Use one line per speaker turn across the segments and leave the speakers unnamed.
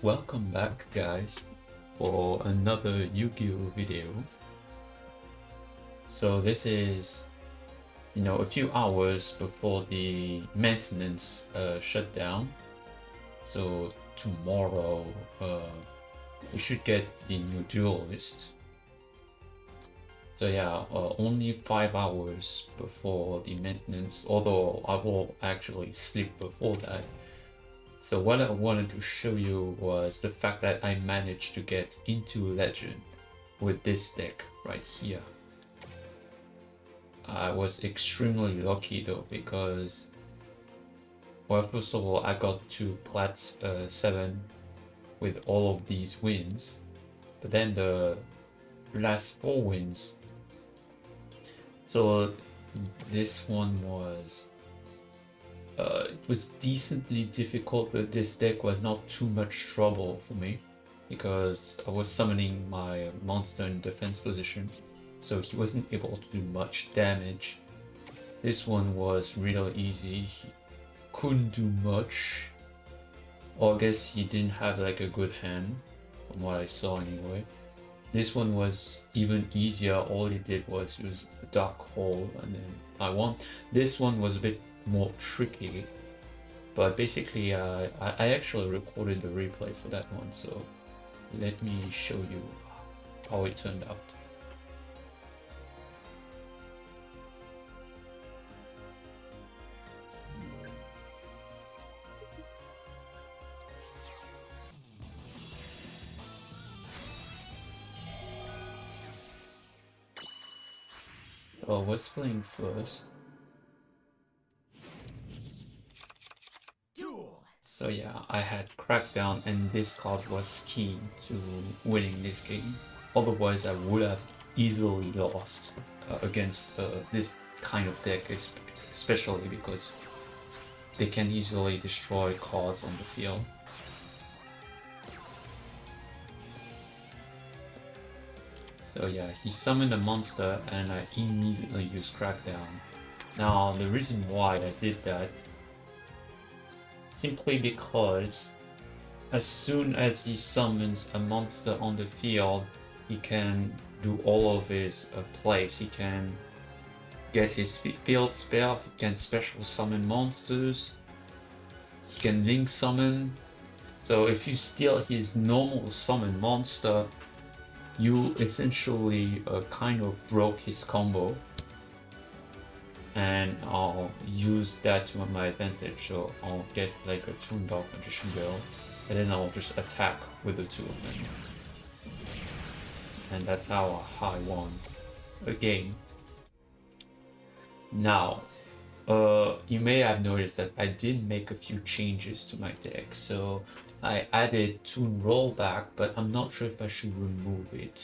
Welcome back, guys, for another Yu-Gi-Oh video. So this is, a few hours before the maintenance shutdown. So tomorrow, we should get the new duel list. So yeah, only 5 hours before the maintenance, although I will actually sleep before that. So what I wanted to show you was the fact that I managed to get into Legend with this deck right here. I was extremely lucky though because, well, first of all, I got to Plat 7 with all of these wins, but then the last 4 wins. So this one was it was decently difficult, but this deck was not too much trouble for me because I was summoning my monster in defense position, so he wasn't able to do much damage. This one was real easy. He couldn't do much, or I guess he didn't have like a good hand from what I saw anyway. This one was even easier. All he did was use a dark hole and then I won. This one was a bit more tricky, but basically I actually recorded the replay for that one, so let me show you how it turned out. So I was playing first. So yeah, I had Crackdown and this card was key to winning this game. Otherwise I would have easily lost against this kind of deck, especially because they can easily destroy cards on the field. So yeah, he summoned a monster and I immediately used Crackdown. Now the reason why I did that, simply because as soon as he summons a monster on the field, he can do all of his plays. He can get his field spell, he can special summon monsters, he can link summon. So if you steal his normal summon monster, you essentially kind of broke his combo. And I'll use that to my advantage. So I'll get like a Toon Dark Magician Girl, and then I'll just attack with the two of them. And that's how I won a game. Now, you may have noticed that I did make a few changes to my deck. So I added Toon Rollback, but I'm not sure if I should remove it.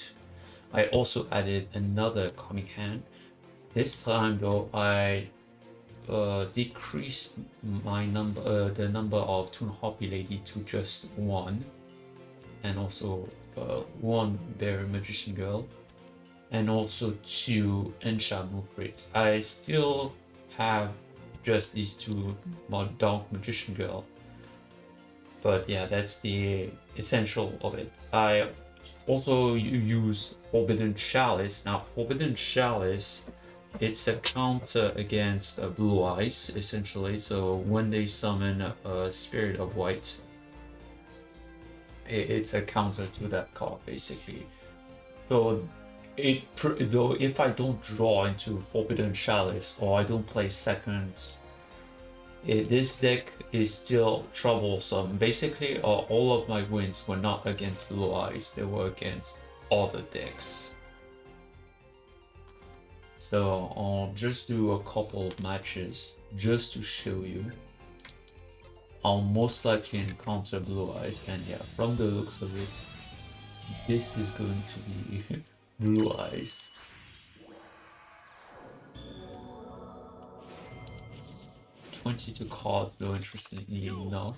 I also added another coming hand. This time though, I decreased my number, the number of Toon Harpy Lady to just 1, and also 1 Bear Magician Girl, and also 2 Ensha Mukrit. I still have just these 2 Dark Magician Girl, but yeah, that's the essential of it. I also use Forbidden Chalice. Now, Forbidden Chalice, it's a counter against Blue Eyes, essentially. So when they summon a Spirit of White, it's a counter to that card, basically. So though if I don't draw into Forbidden Chalice or I don't play second, this deck is still troublesome. Basically, all of my wins were not against Blue Eyes; they were against other decks. So I'll just do a couple of matches just to show you. I'll most likely encounter Blue Eyes, and yeah, from the looks of it, this is going to be Blue Eyes. $22 cards though, interestingly enough.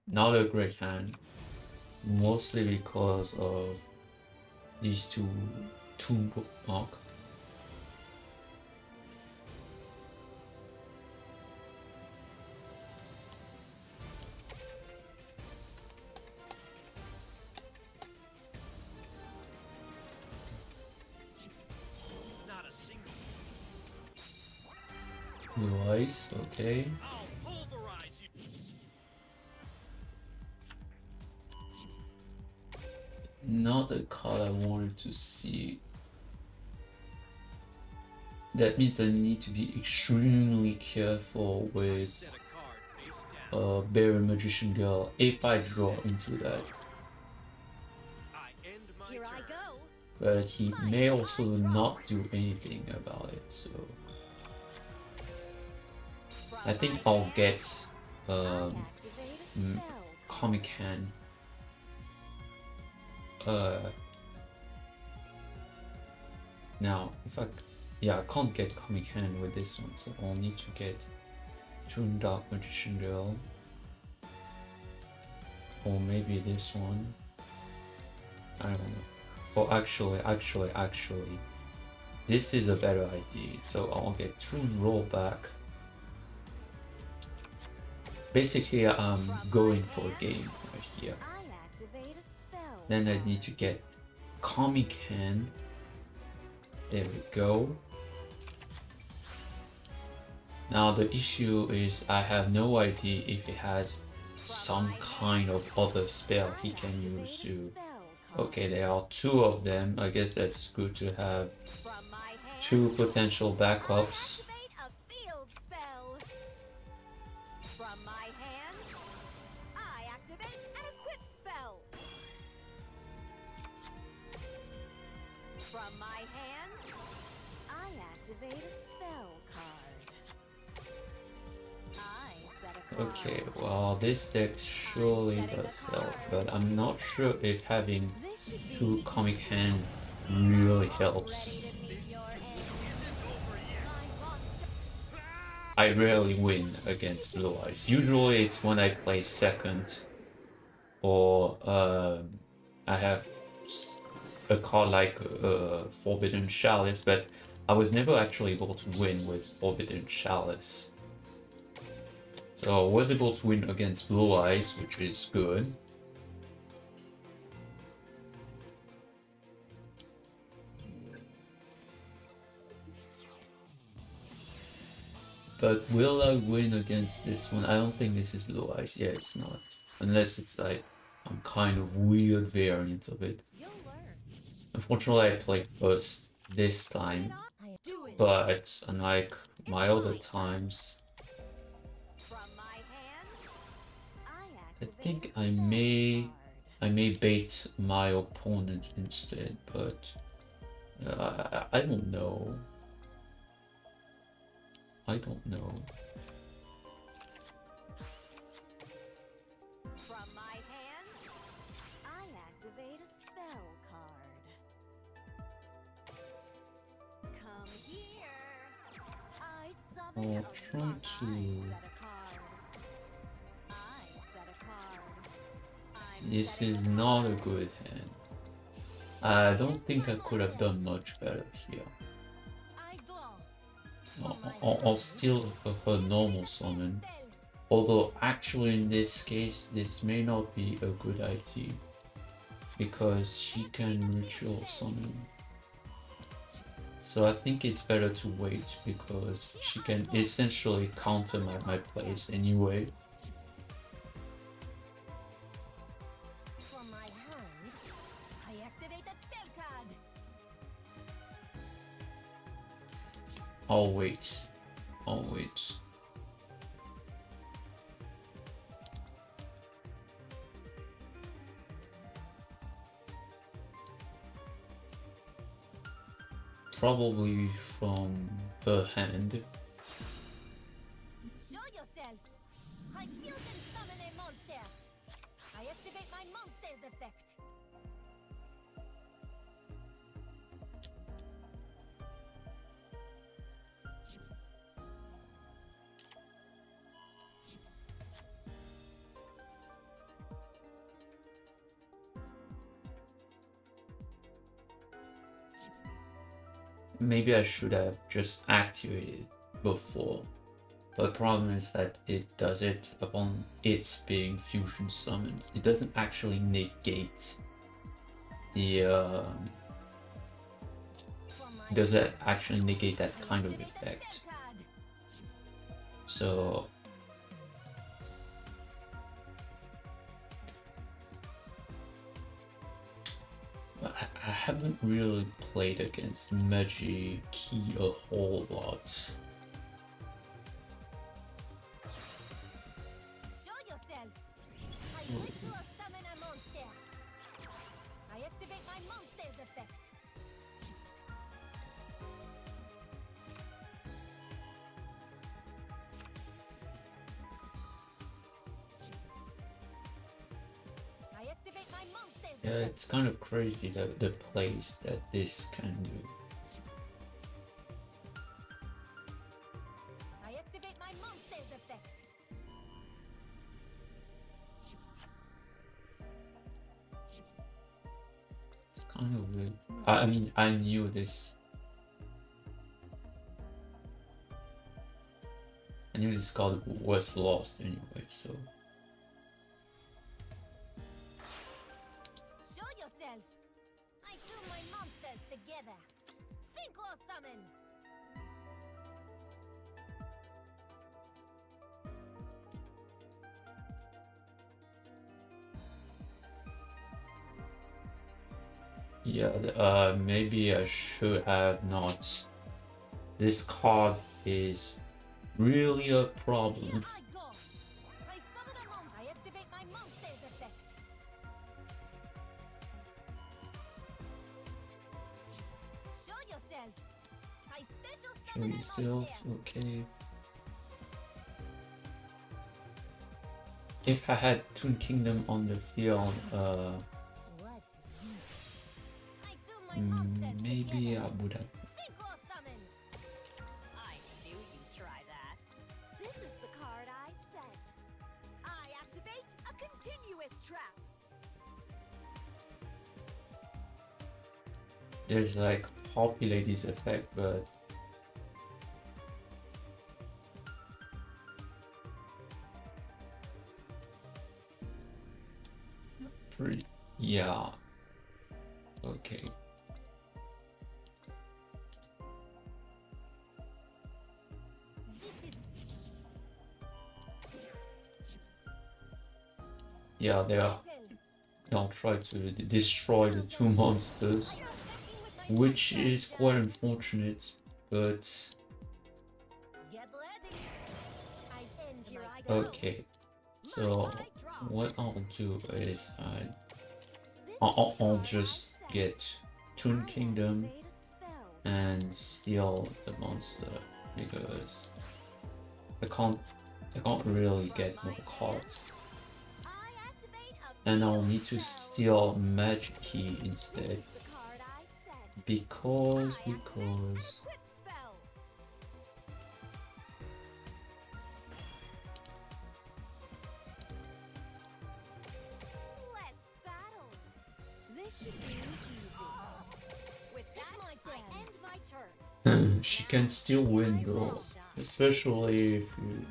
Not a great hand, mostly because of these 2 Toon Bookmark. Blue eyes, okay. Not the card I wanted to see. That means I need to be extremely careful with Bear Magician Girl if I draw into that. But he may also not do anything about it, so I think I'll get Comic Hand. Now, if I can't get Comic Hand with this one, so I'll need to get Toon Dark Magician Girl, or maybe this one. I don't know. Oh, actually, this is a better idea. So I'll get Toon Rollback. Basically, I'm going for a game right here. Then I need to get Comic Hand. There we go. Now the issue is I have no idea if he has some kind of other spell he can use to... Okay, there are two of them. I guess that's good to have two potential backups. Okay, well, this deck surely does help, but I'm not sure if having two Comic Hand really helps. I rarely win against Blue Eyes. Usually it's when I play second, or I have a card like Forbidden Chalice, but I was never actually able to win with Forbidden Chalice. So I was able to win against Blue Eyes, which is good. But will I win against this one? I don't think this is Blue Eyes. Yeah, it's not. Unless it's like some kind of weird variant of it. Unfortunately, I played first this time. But unlike my other times, I think I may bait my opponent instead, but I don't know. I don't know.
From my hand, I activate a spell card. Come here. I summon
I'll try to... This is not a good hand. I don't think I could have done much better here. I'll still prefer normal summon. Although actually in this case, this may not be a good idea. Because she can ritual summon. So I think it's better to wait because she can essentially counter my plays anyway. I'll wait. I'll wait. Probably from her hand.
Show yourself. I feel can summon a monster. I activate my monster's effect.
Maybe I should have just activated before. But the problem is that it does it upon its being fusion summoned. It doesn't actually negate the does it actually negate that kind of effect. So I haven't really played against Magi Key a whole lot.
Show yourself. I ritual summon a monster. I activate my monster's effect. I activate my monster's
Yeah,
effect.
it's kind of crazy the plays that this can do.
I activate my monster's effect.
It's kind of weird. I mean, I knew this. I knew this card was lost anyway, so.
Show yourself. I do my monsters together. Synchro summon.
Yeah, maybe I should have not. This card is really a
Here
problem.
I go. I summon a monster. I activate my monster's effect. Show yourself. I special
Show
summon a
yourself,
monster.
okay. If I had Toon Kingdom on the field,
What's this? I do my monsters
maybe I
together.
would have.
Synchro summon.
I knew you'd try that.
This is the card I set. I activate a continuous trap.
There's like populate this effect, but pretty, yeah, okay.
This is
Yeah,
battle.
they'll try to destroy the two monsters,
You're attacking with my
which
monster.
is quite unfortunate, but
Get ready. I end
Here
my
I go.
okay. So
I draw.
what I'll do is
This is
I'll
the card I
just
set.
get Toon
I
Kingdom
activate a spell.
and steal the monster because I can't really get more cards.
I activate a
And I'll
field
need to
spell.
steal Magic Key
This
instead
is the card I set.
because
I activate a quick spell. Let's battle. This should be easy. With that,
my
I
turn.
end my turn.
she can still win though, especially if you.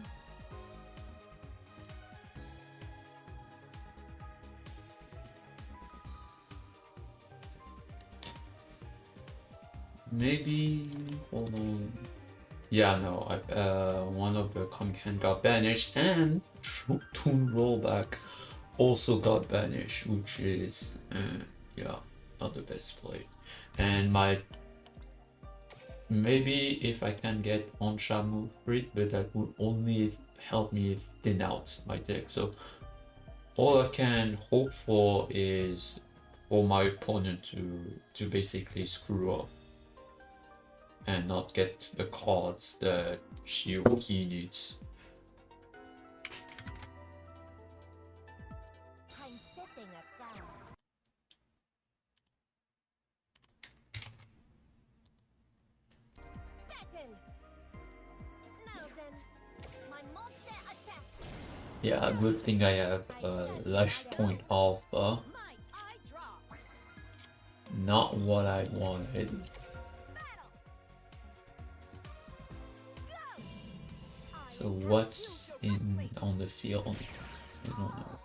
Maybe hold on. Yeah, no. One of the comic hand got banished, and Toon Rollback also got banished, which is yeah, not the best play. And my maybe if I can get on Shamu Crit, but that would only help me thin out my deck. So all I can hope for is for my opponent to basically screw up and not get the cards that he needs.
I'm setting a down. Battle. Now then, my monster attacks.
Yeah, good thing I have life point alpha.
Might I draw?
Not what I wanted.
Battle. Go. I
So
attack
what's
you
in
directly.
on the field? I don't know.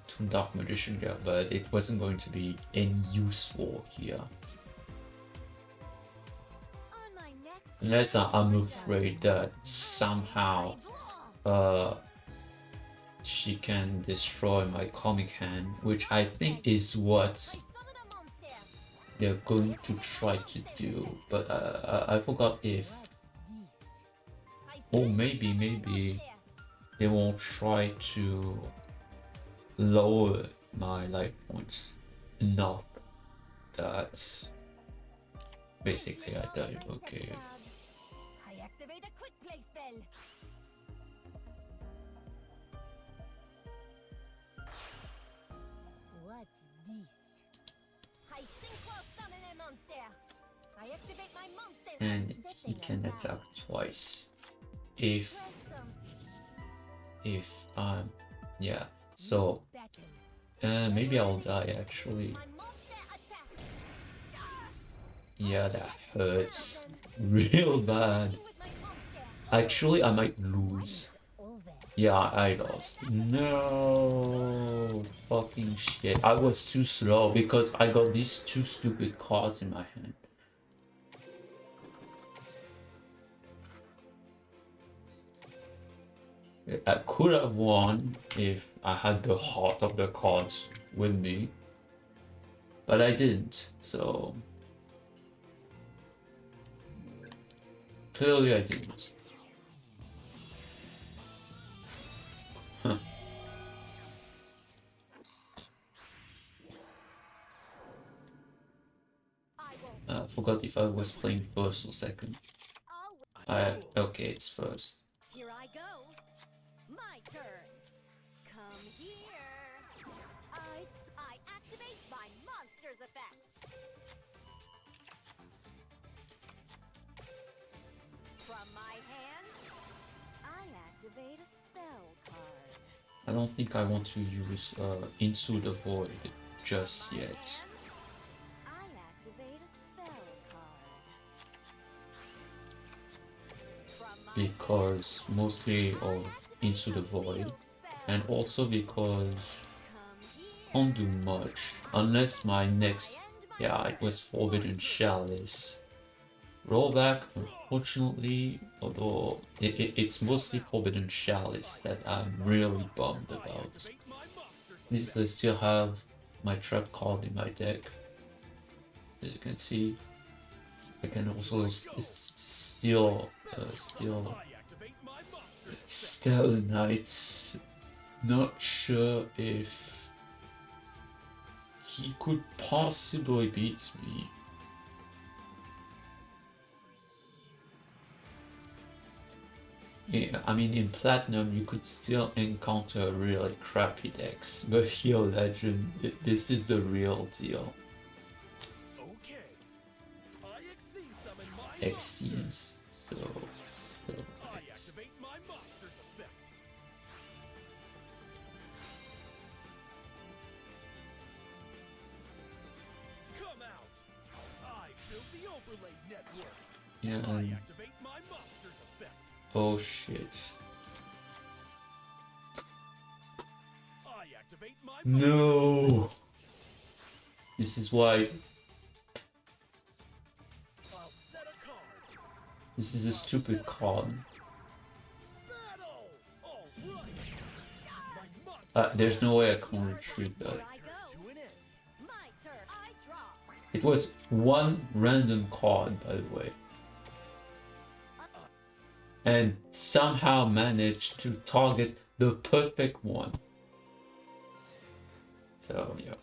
Toon Dark Magician, yeah, but it wasn't going to be any useful here.
On my
Unless I'm afraid that somehow she can destroy my comic hand, which I think is what
I summon a monster.
they're going to try to do. But I forgot if,
I
oh
summon
maybe
a monster.
they won't try to lower my life points enough that basically I die. Okay.
I activate a quick play spell. What's this? I synchro summon a monster. I activate my monster.
And he can attack twice if yeah. So maybe I'll die actually.
My monster attack.
Yeah, that hurts real bad.
With my monster.
Actually, I might lose.
Over.
Yeah, I lost. No, fucking shit. I was too slow because I got these two stupid cards in my hand. I could have won if I had the heart of the cards with me, but I didn't, so clearly I didn't. Huh. I forgot if I was playing first or second. Okay, it's first.
Here I go. My turn. Come here. I activate my monster's effect. From my hand, I activate a spell card.
I don't think I want to use Into the Void just
From my
yet.
hand, I activate a spell card. From my
Because mostly of Into the Void, and also because I can't do much unless my next, yeah, it was Forbidden Chalice. Rollback, unfortunately, although it's mostly Forbidden Chalice that I'm really bummed about. Because I still have my trap card in my deck. As you can see, I can also steal Stellar Knight. Not sure if he could possibly beat me. Yeah, I mean, in Platinum you could still encounter really crappy decks, but here Legend, this is the real deal. Xyz, so right. Yeah, oh shit. No! This is why. This is a stupid card. There's no way I can retreat that. It was one random card, by the way. And somehow managed to target the perfect one. So, yeah.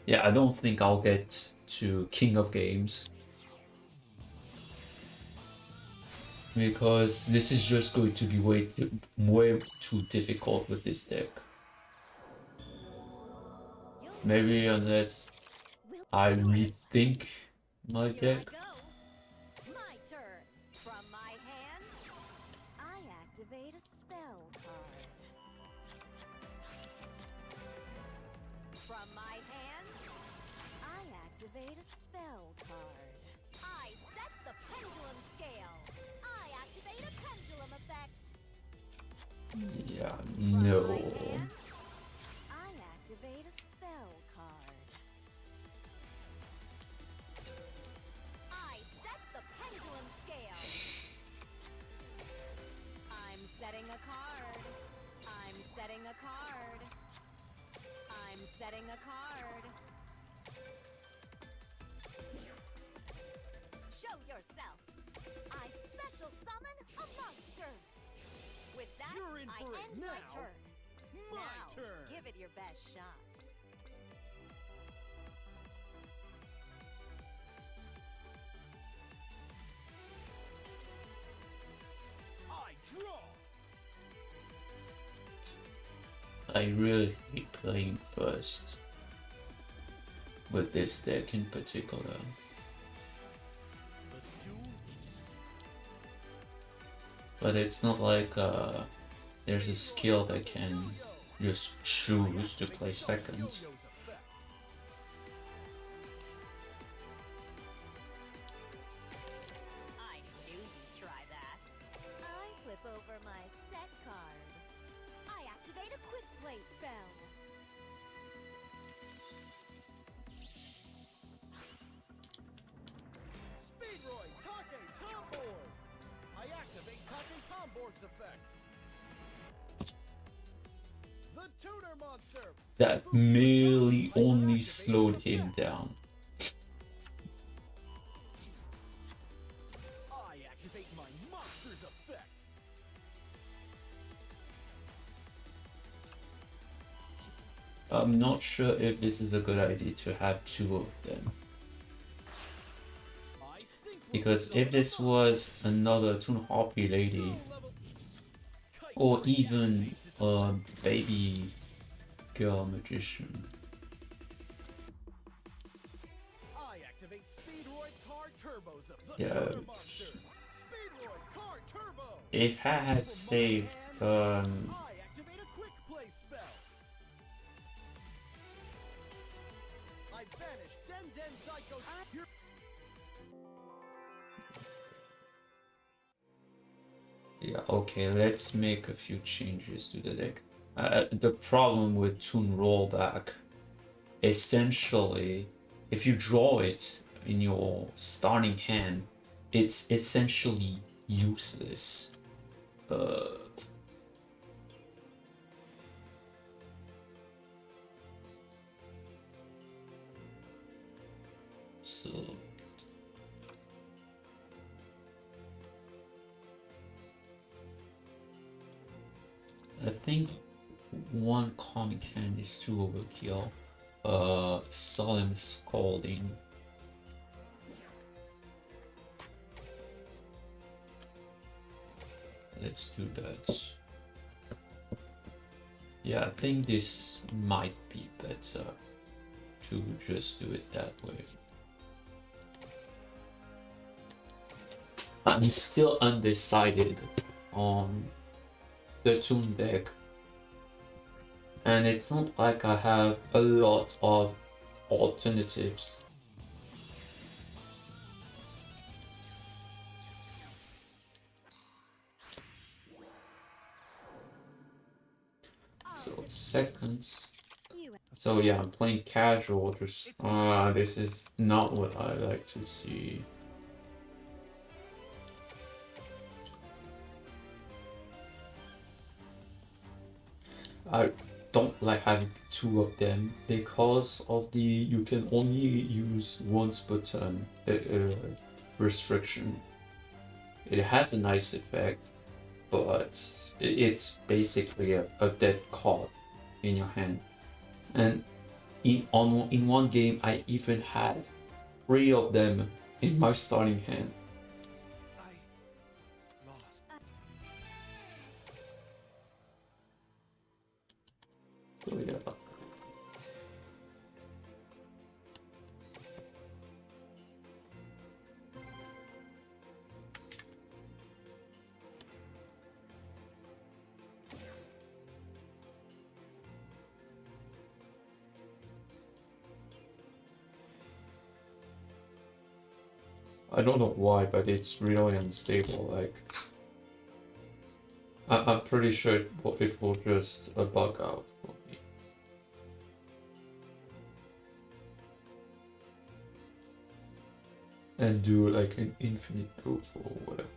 Yeah, I don't think I'll get to King of Games. Because this is just going to be way too difficult with this deck. Maybe unless I rethink my deck.
My turn. From my hand, I activate a spell card. From my hand, I activate a spell card. I set the pendulum scale. I activate a pendulum effect.
Yeah,
From
no.
my hand, I activate a spell setting a card. Show yourself. I special summon a monster. With that,
You're in
I
for it
end my
now.
turn.
My
Now,
turn.
give it your best shot.
I draw.
I really hate playing first with this deck in particular.
Let's do.
But it's not like there's a skill that can just choose to play second.
Yugioh's effect.
I knew you'd try that.
I flip over my set card. I activate a quick play spell.
Speedroid Take Tomboard. I activate Take Tomboard's effect. The tuner monster.
That
Fufu
merely
I
only
activate
slowed
its
him
effect.
down.
I activate my monster's effect.
I'm not sure if this is a good idea to have two of them.
I sync with
Because
the
if this
zone.
was another Toon Harpy lady,
Low level- Kite
or
Ray
even
activates its
a
effect.
baby girl magician,
I activate Speedroid Car Turbos of the
Yeah.
tuner monster. Speedroid Car Turbo.
if I had
From my
saved
hand, I activate a quick play spell. I banish Den Den Daiko. You're
yeah, okay, let's make a few changes to the deck. The problem with Toon Rollback, essentially, if you draw it in your starting hand, it's essentially useless. So I think one comic hand is too overkill. Solemn Scalding. Let's do that. Yeah, I think this might be better to just do it that way. I'm still undecided on the Toon deck, and it's not like I have a lot of alternatives. So seconds.
You
So yeah, I'm playing casual. Just this is not what I like to see. I don't like having two of them because of the you can only use once per turn restriction. It has a nice effect, but it's basically a dead card in your hand. And in one game, I even had 3 of them in my starting hand.
I lost.
So yeah. I don't know why, but it's really unstable. Like, I'm pretty sure it will just bug out for me. And do like an infinite proof or whatever.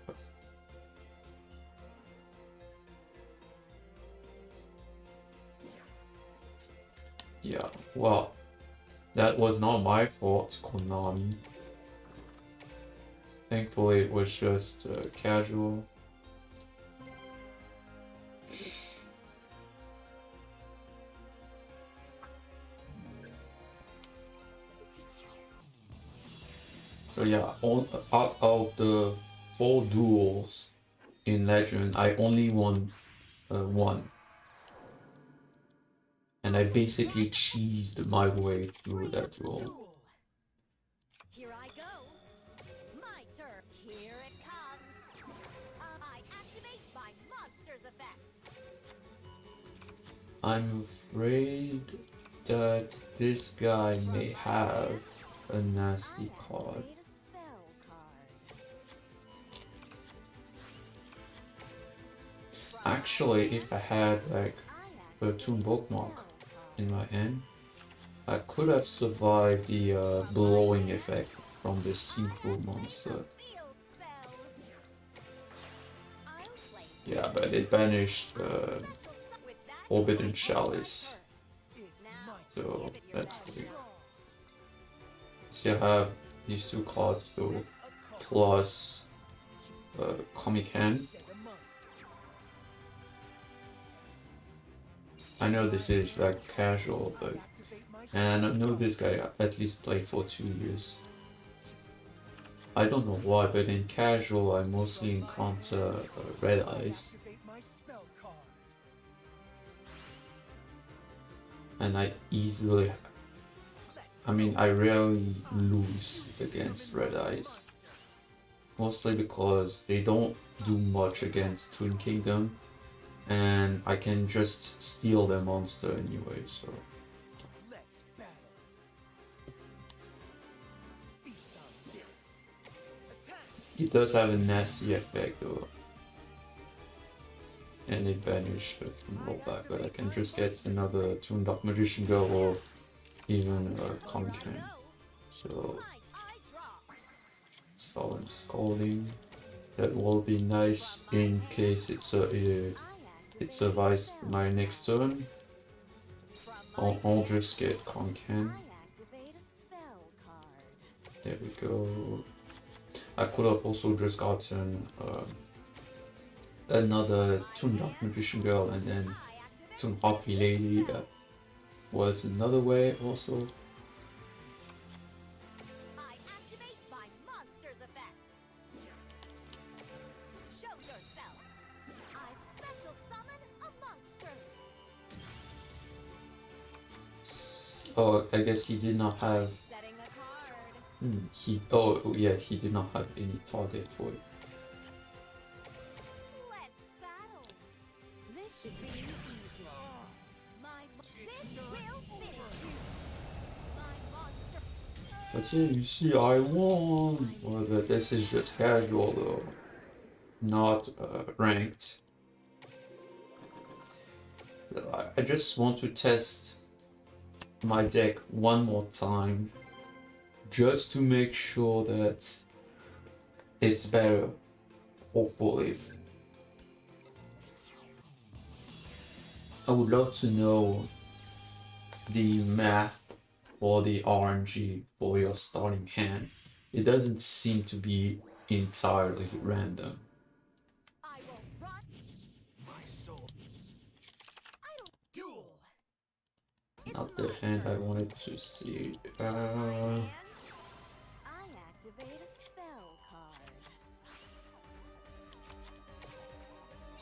Yeah, well, that was not my fault, Konami. Thankfully, it was just casual. So yeah, out of the 4 duels in Legend, I only won one. And I basically cheesed my way through that duel.
Here I go. My turn. Here it comes. I activate my monster's effect.
I'm afraid that this guy may have a nasty card.
Activate a spell card.
Actually, if I had like
I
a toon
activate
bookmark
spell card.
in my hand, I could have survived the blowing effect from the Seafood monster.
Field spell. I'll play
Yeah, but it banished
special with that.
Forbidden Chalice,
It's
Now,
my
so
give it your
that's
best
great.
shot.
Still have these 2 cards though,
a card.
plus Comic Hand.
Set a monster.
I know this is like casual, but
Activate my
and I
spell
know
card.
this guy at least played for 2 years. I don't know why, but in casual I mostly encounter red eyes,
Activate my spell card.
and I easily,
Let's
I mean,
go.
I rarely lose against red eyes. Mostly because they don't do much against Twin Kingdom, and I can just steal their monster anyway, so.
Let's battle. Feast on this. Attack.
It does have a nasty effect though. And it banished it from rollback, but I can just get another Toon Dark Magician Girl or even a Comic Hand. So, Solemn Scolding. That will be nice in case it survives my next turn. I'll just get Comic Hand.
I activate a spell card.
There we go. I could have also just gotten another Toon Dark Magician Girl and then Toon Harpy Lady. That was another way also.
I activate my monster's effect. Show yourself. I special summon a monster.
Oh, I guess he did not have.
Setting a card.
He did not have any target for it.
Let's battle. This should be easy. This will finish you. My monster.
But yeah, you see, I won. Well, but this is just casual though, not ranked. I just want to test my deck one more time, just to make sure that it's better. Hopefully. I would love to know the math or the RNG for your starting hand. It doesn't seem to be entirely random.
I will run.
My soul. Duel.
Not the hand I wanted to see.
I activate a spell card.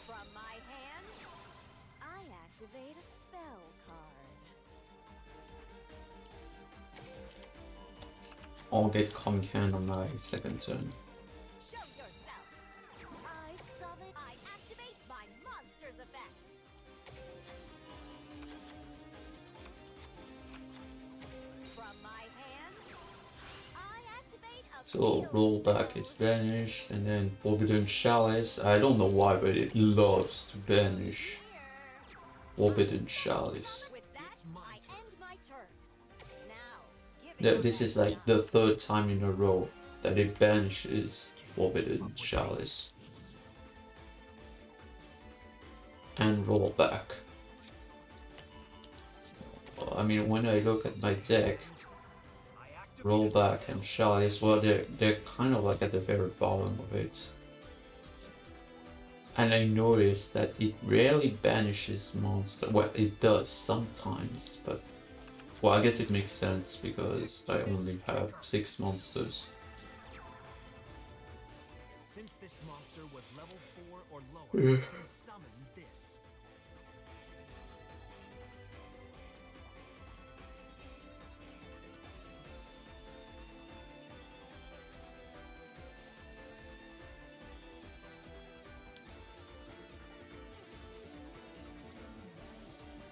From my hand, I activate a spell card.
I'll get Comic Hand on my second turn.
Show yourself. I activate my monster's effect. From my hand, I activate a
So
field
rollback
spell.
is banished, and then Forbidden Chalice. I don't know why, but it loves to banish
Here.
Forbidden Chalice.
With that,
It's my
I end my turn. Now, give it
That
your
this
best
is like
shot.
the 3rd time in a row that it banishes Forbidden Chalice. And roll back. I mean, when I look at my deck, rollback and chalice, well, they're kind of like at the very bottom of it. And I noticed that it rarely banishes monster. Well, it does sometimes, but well, I guess it makes sense because I only have 6 monsters.
Since this monster was level 4 or lower, you can summon this.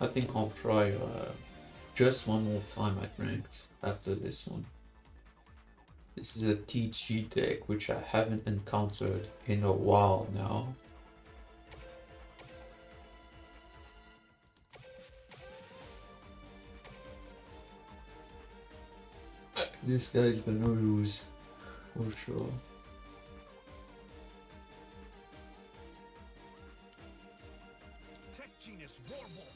I think I'll try just one more time at ranked after this one. This is a TG deck which I haven't encountered in a while now. This guy's gonna lose for sure.
Tech Genius Warwolf.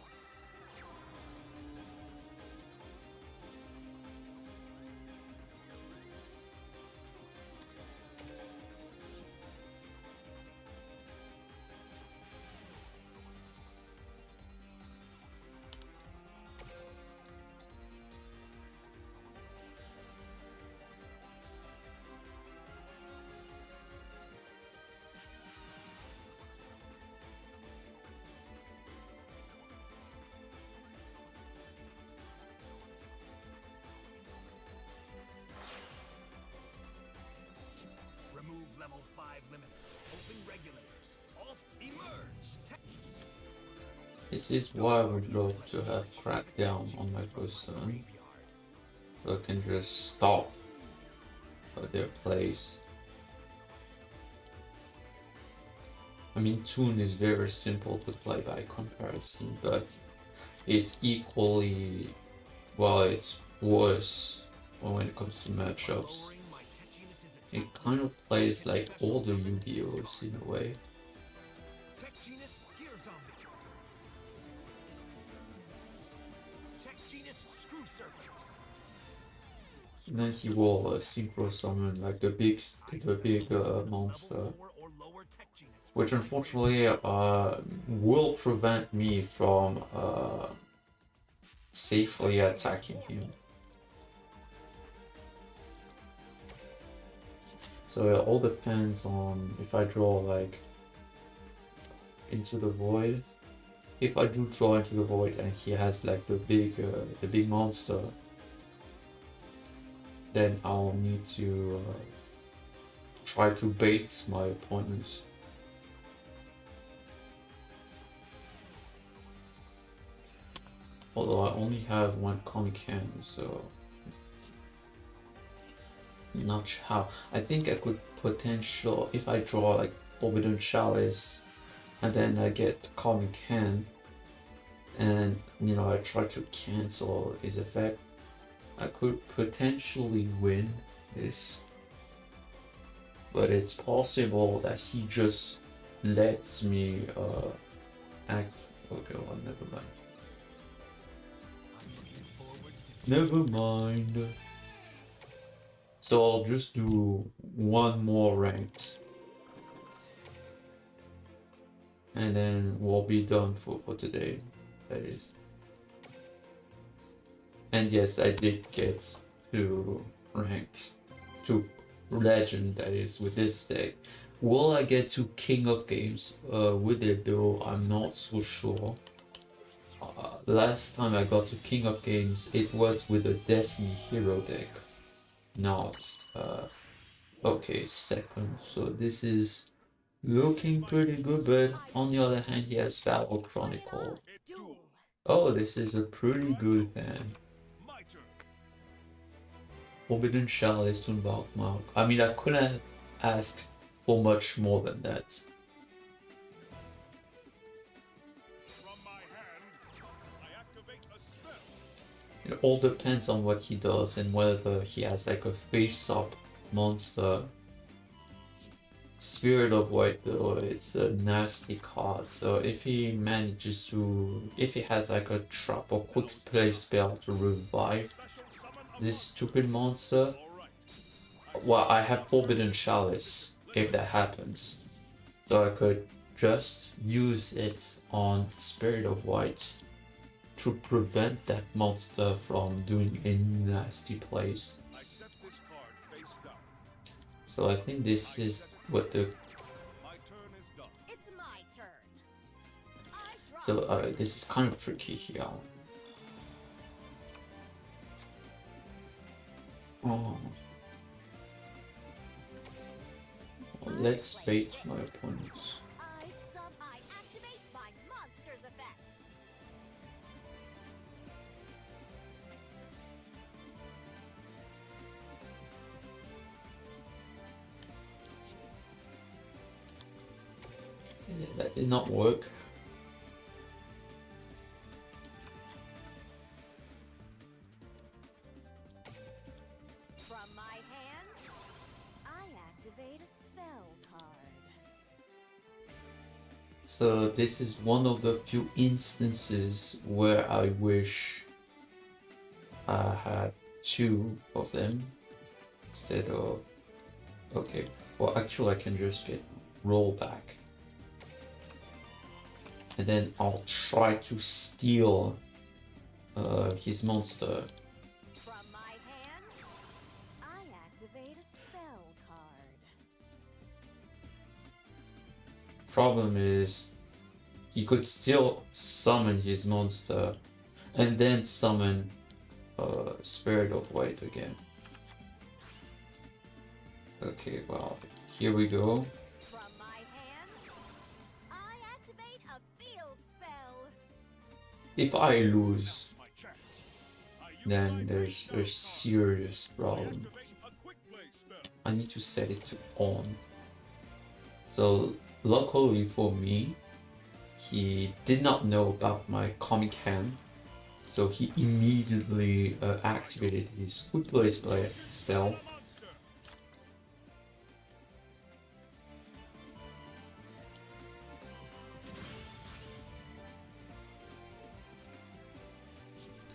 Remove level 5 limiter. Open regulators. All emerge.
This is why I would love to have Crackdown on my first turn, so I can just stop their plays. I mean, Toon is very simple to play by comparison, but it's equally, well, it's worse when it comes to matchups. It kind of plays like all the Yu-Gi-Ohs in a way.
Tech Genius Gear Zombie. Tech Genius Screw Serpent.
And then he will synchro summon like the big monster, which unfortunately will prevent me from safely attacking him. So it all depends on if I draw like into the void. If I do draw into the void and he has like the big monster, then I'll need to try to bait my opponents. Although I only have one comic hand, so not sure how. I think I could potential if I draw like Forbidden Chalice and then I get comic hand and you know I try to cancel his effect, I could potentially win this, but it's possible that he just lets me act. Okay, well, never mind. Never mind. So I'll just do one more ranked. And then we'll be done for today, that is. And yes, I did get to ranked, to legend, that is, with this deck. Will I get to King of Games with it though? I'm not so sure. Last time I got to King of Games, it was with a Destiny Hero deck. Not okay, second. So this is looking pretty good, but on the other hand, he has Battle Chronicle. Oh, this is a pretty good hand. Forbidden Chalice, Toonbark Mark. I mean, I couldn't ask for much more than that. It all depends on what he does and whether he has like a face-up monster Spirit of White though, it's a nasty card. So if he manages to, if he has like a trap or quick play spell to revive this stupid monster, well, I have Forbidden Chalice if that happens. So I could just use it on Spirit of White to prevent that monster from doing a nasty plays. So I think this is what the...
It's my turn. I draw.
So this is kind of tricky here. Oh. Well, let's bait my opponents.
I activate my monster's effect.
Yeah, that did not work.
From my hand, I activate a spell card.
So this is one of the few instances where I wish I had two of them instead of... Okay, well actually I can just get rollback. And then I'll try to steal his monster.
From my hand, I activate a spell card.
Problem is, he could still summon his monster and then summon Spirit of White again. Okay, well, here we go.
From my hand, I activate a field spell.
If I lose, then there's a serious problem. I need to set it to on. So luckily for me, he did not know about my comic hand, so he immediately activated his quick play spell.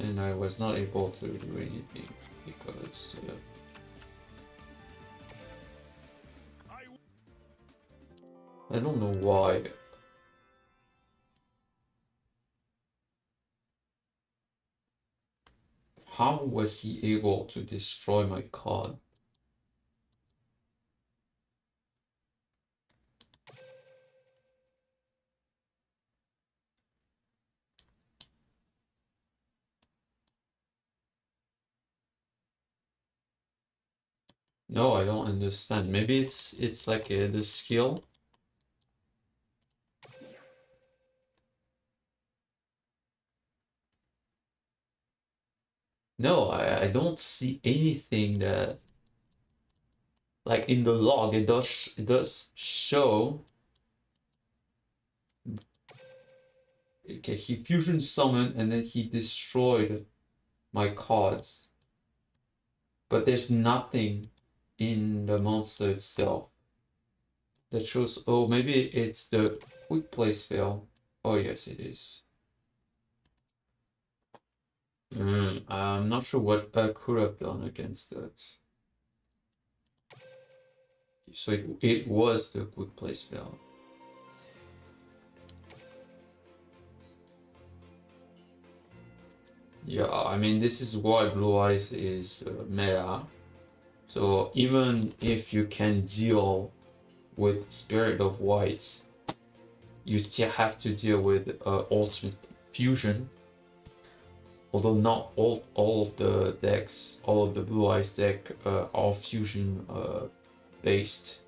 And I was not able to do anything because I don't know why. How was he able to destroy my card? No, I don't understand. Maybe it's like the skill. No, I don't see anything that, like in the log it does show. Okay, he fusion summoned and then he destroyed my cards. But there's nothing in the monster itself that shows. Oh, maybe it's the quick play spell. Oh yes, it is. I'm not sure what I could have done against that. So it was the quick play spell. Yeah, I mean, this is why Blue Eyes is meta. So even if you can deal with Spirit of White, you still have to deal with Ultimate Fusion. Although not all of the decks, all of the Blue Eyes deck are Fusion based.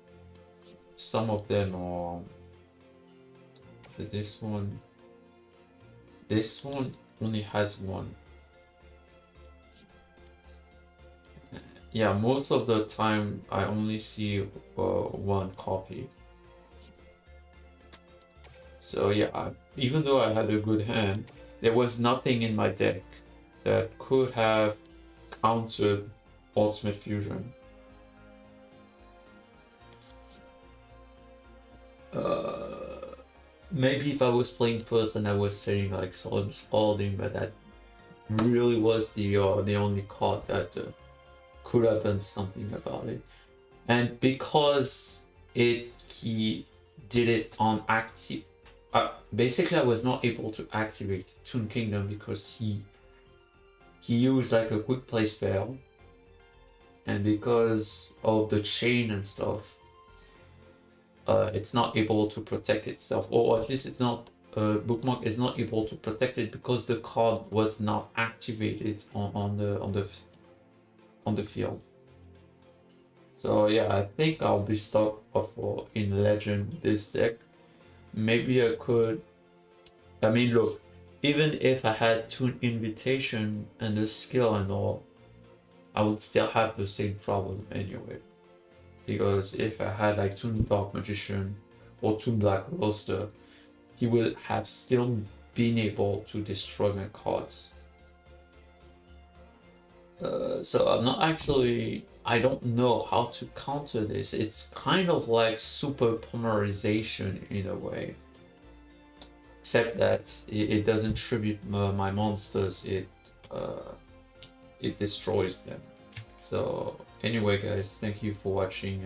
Some of them are... This one only has one. Yeah, most of the time I only see one copy. So yeah, even though I had a good hand, there was nothing in my deck that could have countered Ultimate Fusion. maybe if I was playing first and I was saying like Solemn Scalding, but that really was the only card that could have done something about it. And because he did it on active, basically I was not able to activate Toon Kingdom because he used like a quick play spell, and because of the chain and stuff, it's not able to protect itself, or at least it's not. Bookmark is not able to protect it because the card was not activated on the field. So yeah, I think I'll be stuck for in Legend with this deck. Maybe I could. I mean, look, even if I had Toon Invitation and the skill and all, I would still have the same problem anyway. Because if I had like Toon Dark Magician or Toon Black Roaster, he will have still been able to destroy my cards. So I'm not actually, I don't know how to counter this. It's kind of like super polymerization in a way. Except that it doesn't tribute my monsters, it destroys them. So anyway guys, thank you for watching.